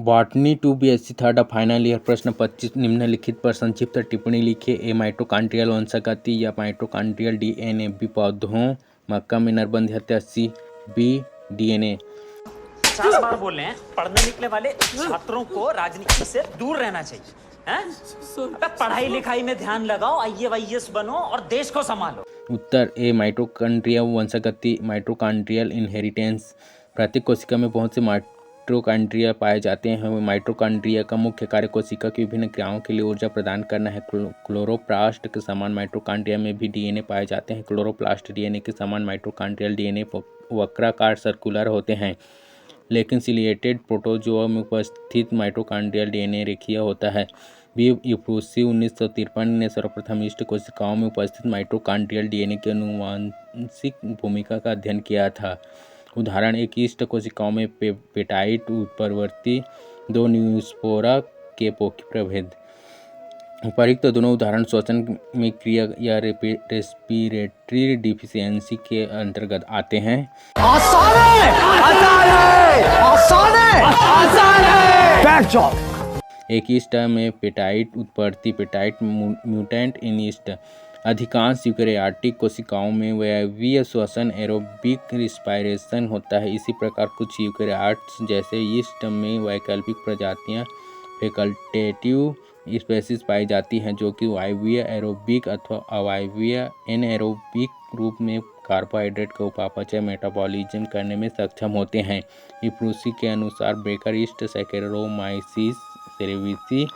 Botany 2 BSc third final year प्रश्न 25 निम्नलिखित पर संक्षिप्त टिप्पणी लिखिए। ए माइटोकॉन्ड्रियल वंशागति या माइटोकॉन्ड्रियल डीएनए। बी पौधों मक्का में नरबंध हत्या। C B DNA. 50 बार बोल रहे हैं, पढ़ने निकले वाले छात्रों को राजनीति से दूर रहना चाहिए। अबे पढ़ाई लिखाई में ध्यान लगाओ, IAS बनो और देश को संभालो। उत्तर ए माइटोकॉन्ड्रियल वंशागति माइटोकॉन्ड्रियल इनहेरिटेंस। प्रत्येक कोशिका में बहुत से माइटोकॉन्ड्रिया पाए जाते हैं। माइटोकॉन्ड्रिया का मुख्य कार्य कोशिका की विभिन्न क्रियाओं के लिए ऊर्जा प्रदान करना है। क्लोरोप्लास्ट के समान माइटोकॉन्ड्रिया में भी डीएनए पाए जाते हैं। क्लोरोप्लास्ट डीएनए के समान माइटोकॉन्ड्रियल डीएनए वक्राकार सर्कुलर होते हैं, लेकिन सिलिएटेड प्रोटोजोआ में उपस्थित माइटोकॉन्ड्रियल डीएनए रेखीय होता है। बी यूप्रूसी 1953 ने सर्वप्रथम ईस्ट कोशिकाओं में उपस्थित माइटोकॉन्ड्रियल डीएनए की आनुवंशिक भूमिका का अध्ययन किया था। उदाहरण एक ईस्ट कोशिकाओं में पेटाइट उत्परिवर्ती 2 न्यूस्पोरा के पोकी प्रभेद। उपर्युक्त दोनों उदाहरण श्वसन में क्रिया या रेस्पिरेटरी डिफिशियंसी के अंतर्गत आते हैं। आसान है, आसान है, आसान है, आसान है। Back job. एक ईस्ट में पेटाइट उत्पत्ति पेटाइट म्यूटेंट इन ईस्ट। अधिकांश यूकेरियोटिक कोशिकाओं में वायवीय श्वसन एरोबिक रिस्पायरेशन होता है। इसी प्रकार कुछ यूकेरियोट्स जैसे ईस्ट में वैकल्पिक प्रजातियां फैकल्टेटिव स्पीशीज पाई जाती हैं, जो कि वायवीय एरोबिक अथवा अवायवीय एनएरोबिक रूप में कार्बोहाइड्रेट का उपापचय मेटाबॉलिज्म करने में सक्षम होते हैं। यूप्रूसी के अनुसार ब्रेकर ईस्ट सैकेरोमाइसिस सेरेविसी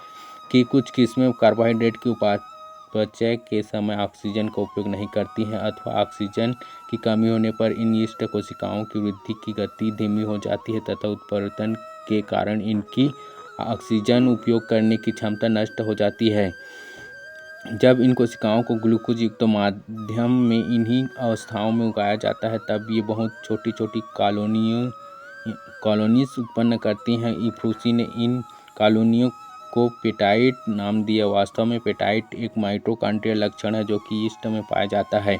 की कुछ किस्में कार्बोहाइड्रेट के उपापचय के समय ऑक्सीजन का उपयोग नहीं करती हैं अथवा ऑक्सीजन की कमी होने पर इन ईस्ट कोशिकाओं की वृद्धि की गति धीमी हो जाती है तथा उत्परिवर्तन के कारण इनकी ऑक्सीजन उपयोग करने की क्षमता नष्ट हो जाती है। जब इन कोशिकाओं को ग्लूकोज युक्त माध्यम में इन्हीं अवस्थाओं में उगाया जाता है, तब ये बहुत छोटी छोटी कॉलोनीज उत्पन्न करती हैं। यूप्रूसी ने इन कॉलोनियों को पेटाइट नाम दिया। वास्तव में पेटाइट एक माइटोकॉन्ड्रियल लक्षण है जो कि ईस्ट में पाया जाता है।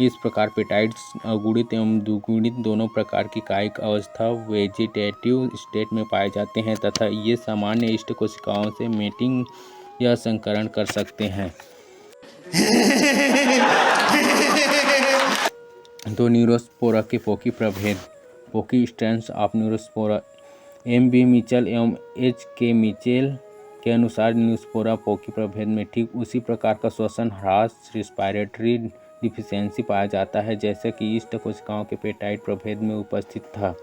इस प्रकार पेटाइट्स अगुणित एवं द्विगुणित दोनों प्रकार की कायिक अवस्था वेजिटेटिव स्टेट में पाए जाते हैं तथा ये सामान्य ईस्ट कोशिकाओं से मेटिंग या संकरण कर सकते हैं। दो न्यूरोस्पोरा के पोकी प्रभेद। Poke strands of Neurospora. M.B. Mitchell एवं H.K. मिचेल के अनुसार न्यूरोस्पोरा पोकी प्रभेद में ठीक उसी प्रकार का श्वसन ह्रास रिस्पायरेटरी डिफिशियंसी पाया जाता है जैसे कि ईस्ट कोशिकाओं के पेटाइट प्रभेद में उपस्थित था।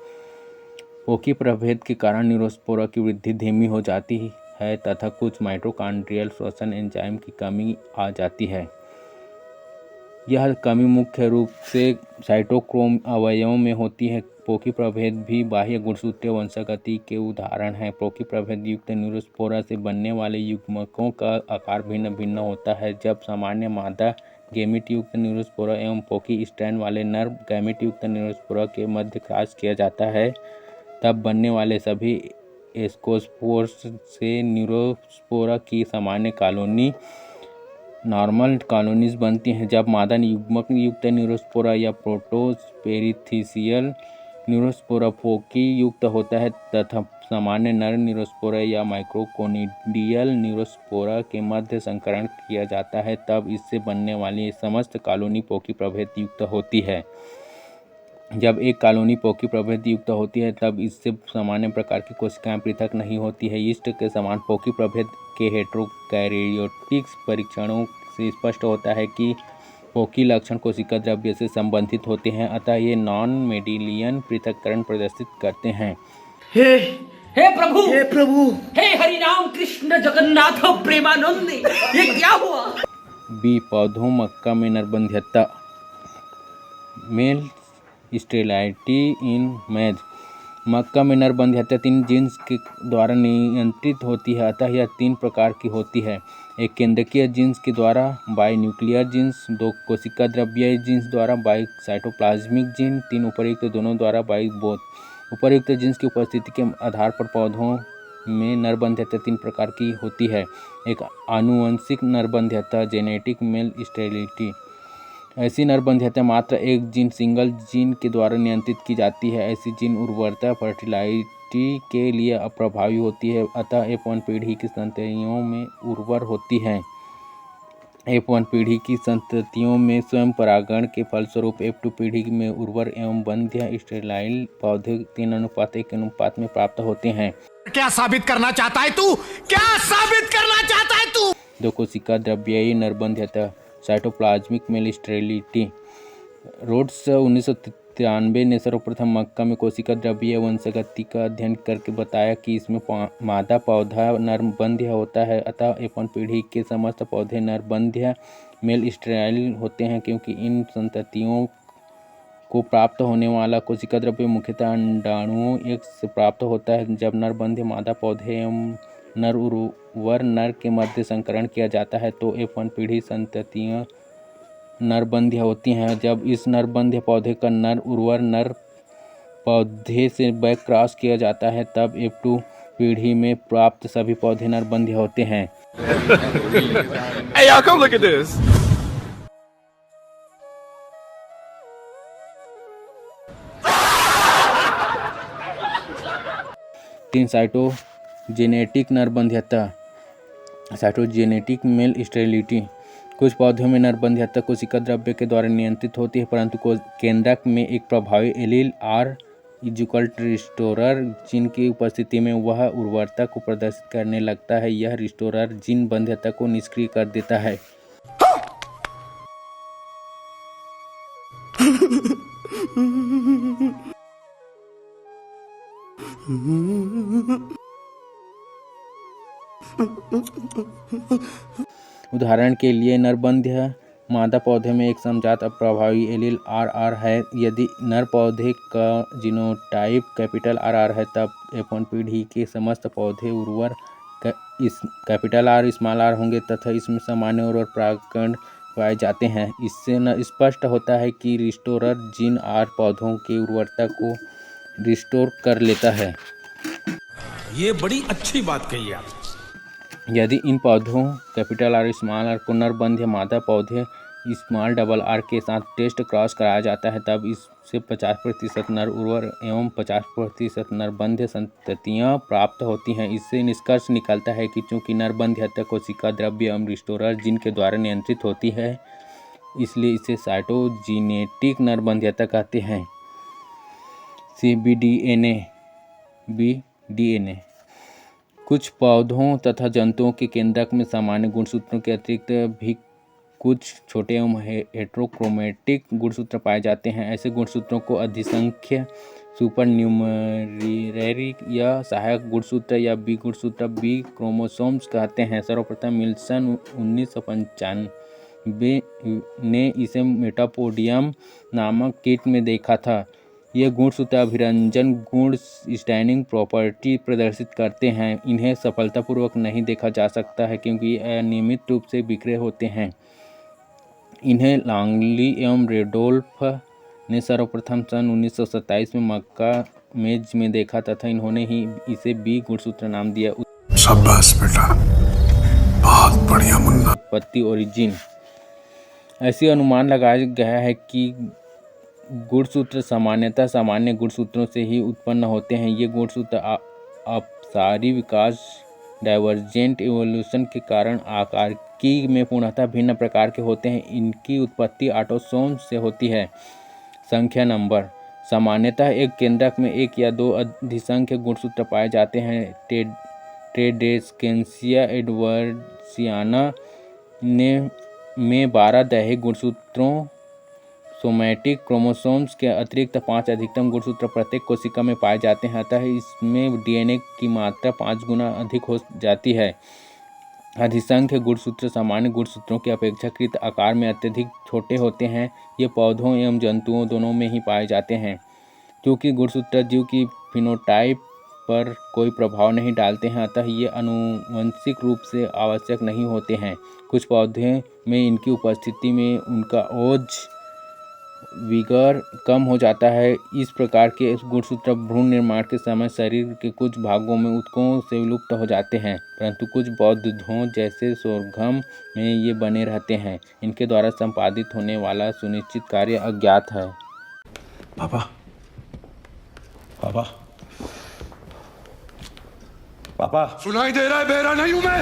पोकी प्रभेद के कारण न्यूरोस्पोरा की वृद्धि धीमी हो जाती है तथा कुछ माइटोकॉन्ड्रियल श्वसन एंजाइम की कमी आ जाती है। यह कमी मुख्य रूप से साइटोक्रोम अवयवों में होती है। पोकी प्रभेद भी बाह्य गुणसूत्रीय वंशागति के उदाहरण हैं। पोकी प्रभेद युक्त न्यूरोस्पोरा से बनने वाले युग्मकों का आकार भिन्न भिन्न होता है। जब सामान्य मादा गैमेट युक्त न्यूरोस्पोरा एवं पोकी स्ट्रैंड वाले नर गैमेट युक्त न्यूरोस्पोरा के मध्य क्रॉस किया जाता है, तब बनने वाले सभी एस्कोस्पोर्स से न्यूरोस्पोरा की सामान्य कॉलोनी नॉर्मल कॉलोनीज बनती हैं। जब मादा युग्मक युक्त न्यूरोस्पोरा या प्रोटोस्पेरिथिसियल न्यूरोस्पोरा पोकी युक्त होता है तथा सामान्य नर न्यूरोस्पोरा या माइक्रोकोनिडियल न्यूरोस्पोरा के मध्य संकरण किया जाता है, तब इससे बनने वाली समस्त कॉलोनी पोकी प्रभेद युक्त होती है। जब एक कॉलोनी पोकी प्रभेद युक्त होती है, तब इससे सामान्य प्रकार की कोशिकाएं पृथक नहीं होती है। ईस्ट के समान पोकी प्रभेद के हेटेरोकैरियोटिक्स परीक्षणों से स्पष्ट होता है कि पोकी लक्षण कोशिका द्रव्य से संबंधित होते हैं, अतः ये नॉन मेडिलियन पृथक्करण प्रदर्शित करते हैं। हे प्रभु, हे प्रभु, हे हरि राम कृष्ण जगन्नाथ प्रेमानंद, ये क्या हुआ? बी पौधों मक्का में नरबंध्यता। मेल स्टेरिलिटी इन मैज। मक्का में नरबंध्यता 3 जीन्स के द्वारा नियंत्रित होती है, अतः यह 3 प्रकार की होती है। एक केंद्रकीय जीन्स के द्वारा बाई न्यूक्लियर जीन्स, 2 कोशिका द्रव्य जीन्स द्वारा बाई साइटोप्लाज्मिक जीन, 3 उपर्युक्त दोनों द्वारा बाई बोथ। उपर्युक्त जीन्स की उपस्थिति के आधार पर पौधों में नरबंध्यता 3 प्रकार की होती है। एक आनुवंशिक नरबंध्यता जेनेटिक मेल स्टेरिलिटी। ऐसी नरबंधियता मात्र एक जीन सिंगल जीन के द्वारा नियंत्रित की जाती है। ऐसी जीन उर्वरता फर्टिलिटी के लिए अप्रभावी होती है, अतः F1 पीढ़ी की संततियों में उर्वर होती हैं। F1 पीढ़ी की संततियों में स्वयं परागण के फलस्वरूप F2 पीढ़ी में उर्वर एवं बंध्य स्टेराइल पौधे 3:1 अनुपात में प्राप्त होते हैं। क्या साबित करना चाहता है तू? क्या साबित करना चाहता है तू? दो कोशिका द्रव्यीय नरबंध्यता साइटोप्लाज्मिक मेल स्टेरिलिटी। रोड्स 1993 ने सर्वप्रथम मक्का में कोशिका द्रव्यीय वंशगति का अध्ययन करके बताया कि इसमें मादा पौधा नरबंध्य होता है, अतः F1 पीढ़ी के समस्त पौधे नरबंध्य मेल स्टेराइल होते हैं, क्योंकि इन संततियों को प्राप्त होने वाला कोशिका द्रव्य मुख्यतः अंडाणुओं एक से प्राप्त होता है। जब नरबंध्य मादा पौधे एवं नर उर्वर नर के मध्य संकरण किया जाता है तो F1 पीढ़ी संततियाँ नरबंध्य होती हैं। जब इस नरबंध्य पौधे का नर उर्वर नर पौधे से बैक क्रॉस किया जाता है तब F2 पीढ़ी में प्राप्त सभी पौधे नरबंध्य होते हैं। Hey, y'all, come look at this. तीन साइटोजेनेटिक नरबंध्यता साइटोजेनेटिक मेल स्टेरिलिटी। कुछ पौधों में नरबंध्यता कोशिका द्रव्य के द्वारा नियंत्रित होती है, परंतु केंद्रक में एक प्रभावी एलील R रिस्टोरर जीन की उपस्थिति में वह उर्वरता को प्रदर्शित करने लगता है। यह रिस्टोरर जीन बंध्यता को निष्क्रिय कर देता है। उदाहरण के लिए नरबंध्य मादा पौधे में एक समजात अप्रभावी एलील RR है। यदि नर पौधे का जीनोटाइप कैपिटल RR है तब F1 पीढ़ी के समस्त पौधे उर्वर इस कैपिटल R स्मॉल r होंगे तथा इसमें सामान्य उर्वर परागकण पाए जाते हैं। इससे स्पष्ट होता है कि रिस्टोरर जीन R पौधों की उर्वरता को रिस्टोर कर लेता है। ये बड़ी अच्छी बात कही आप। यदि इन पौधों कैपिटल R स्मॉल r को नरबंध्य मादा पौधे स्मॉल डबल r के साथ टेस्ट क्रॉस कराया जाता है तब इससे 50% नर उर्वर एवं 50% नरबंध्य संततियाँ प्राप्त होती हैं। इससे निष्कर्ष निकलता है कि चूंकि नरबंध्यता कोशिका द्रव्य एवं रिस्टोरर जीन के द्वारा नियंत्रित होती है, इसलिए इसे साइटोजेनेटिक नरबंध्यता कहते हैं। BDNA कुछ पौधों तथा जंतुओं के केंद्रक में सामान्य गुणसूत्रों के अतिरिक्त भी कुछ छोटे एवं हेट्रोक्रोमेटिक गुणसूत्र पाए जाते हैं। ऐसे गुणसूत्रों को अधिसंख्य सुपरन्यूमररी या सहायक गुणसूत्र या बी गुणसूत्र बी क्रोमोसोम्स कहते हैं। सर्वप्रथम विल्सन 1995 ने इसे मेटापोडियम नामक कीट में देखा था। ये गुणसूत्र अभिरंजन गुण स्टैनिंग प्रॉपर्टी प्रदर्शित करते हैं। इन्हें सफलतापूर्वक नहीं देखा जा सकता है क्योंकि ये अनियमित रूप से बिखरे होते हैं। इन्हें लॉन्गली एवं रेडोल्फ ने सर्वप्रथम सन 1927 में मक्का मेज में देखा तथा इन्होंने ही इसे बी गुणसूत्र नाम दिया। शाबाश बेटा, बहुत बढ़िया मुन्ना। उत्पत्ति ओरिजिन। ऐसी अनुमान लगाया गया है कि गुणसूत्र सामान्यतः सामान्य गुणसूत्रों से ही उत्पन्न होते हैं। ये गुणसूत्र अपसारी विकास डाइवर्जेंट इवोल्यूशन के कारण आकारिकी में पूर्णतः भिन्न प्रकार के होते हैं। इनकी उत्पत्ति ऑटोसोम्स से होती है। संख्या नंबर। सामान्यतः एक केंद्रक में एक या दो अधिसंख्य गुणसूत्र पाए जाते हैं। ट्रेडेस्केंसिया एडवर्सियाना में 12 दैहिक गुणसूत्रों सोमैटिक क्रोमोसोम्स के अतिरिक्त 5 अधिकतम गुणसूत्र प्रत्येक कोशिका में पाए जाते हैं, अतः इसमें डीएनए की मात्रा 5 गुना अधिक हो जाती है। अधिसंख्य गुणसूत्र सामान्य गुणसूत्रों के अपेक्षाकृत आकार में अत्यधिक छोटे होते हैं। ये पौधों एवं जंतुओं दोनों में ही पाए जाते हैं। क्योंकि गुणसूत्र जीव की फिनोटाइप पर कोई प्रभाव नहीं डालते हैं, अतः ये आनुवंशिक रूप से आवश्यक नहीं होते हैं। कुछ पौधे में इनकी उपस्थिति में उनका ओज विगर कम हो जाता है। इस प्रकार के गुणसूत्र भ्रूण निर्माण के समय शरीर के कुछ भागों में ऊतकों से विलुप्त हो जाते हैं, परंतु कुछ बौद्धों जैसे सोरघम में ये बने रहते हैं। इनके द्वारा संपादित होने वाला सुनिश्चित कार्य अज्ञात है। पापा पापा पापा सुनाई दे रहा है, बेरा नहीं हूं मैं।